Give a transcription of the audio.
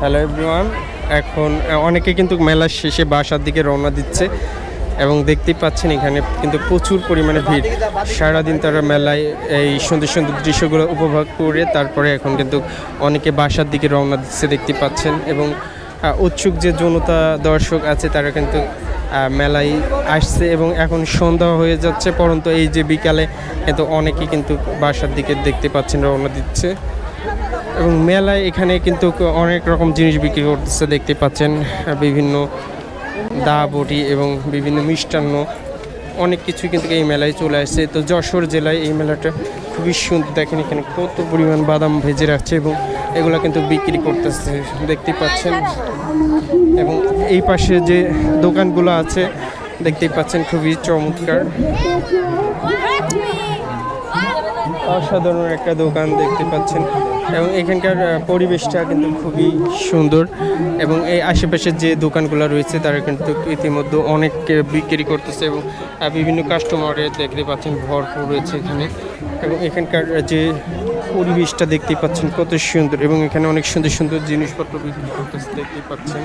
Hello everyone, এখন অনেকে কিন্তু মেলার শেষে বাসার দিকে রওনা দিচ্ছে এবং দেখতেই পাচ্ছেন এখানে কিন্তু প্রচুর পরিমাণে ভিড়। সারাদিন তারা মেলায় এই সুন্দর সুন্দর দৃশ্যগুলো উপভোগ করে তারপরে এখন কিন্তু অনেকে বাসার দিকে রওনা দিচ্ছে দেখতে পাচ্ছেন। এবং উৎসুক যে জনতা দর্শক আছে তারা কিন্তু মেলায় আসছে এবং এখন সন্ধ্যা হয়ে যাচ্ছে, পরন্তু এই যে বিকালে কিন্তু অনেকেই কিন্তু বাসার দিকে দেখতে পাচ্ছেন রওনা দিচ্ছে। এবং মেলায় এখানে কিন্তু অনেক রকম জিনিস বিক্রি করতেছে দেখতে পাচ্ছেন, বিভিন্ন দা বটি এবং বিভিন্ন মিষ্টান্ন অনেক কিছু কিন্তু এই মেলায় চলে আসছে। তো যশোর জেলায় এই মেলাটা খুবই সুন্দর, দেখেন এখানে কত পরিমাণ বাদাম ভেজে রাখছে এবং এগুলো কিন্তু বিক্রি করতেছে দেখতে পাচ্ছেন। এবং এই পাশে যে দোকানগুলো আছে দেখতেই পাচ্ছেন, খুবই চমৎকার অসাধারণ একটা দোকান দেখতে পাচ্ছেন। এবং এখানকার পরিবেশটা কিন্তু খুবই সুন্দর এবং এই আশেপাশের যে দোকানগুলো রয়েছে তারা কিন্তু ইতিমধ্যে অনেক বিক্রি করতেছে এবং বিভিন্ন কাস্টমারের দেখতে পাচ্ছেন ভরপুর রয়েছে এখানে। এবং এখানকার যে পরিবেশটা দেখতে পাচ্ছেন কত সুন্দর এবং এখানে অনেক সুন্দর সুন্দর জিনিসপত্র বিক্রি করতেছে দেখতে পাচ্ছেন।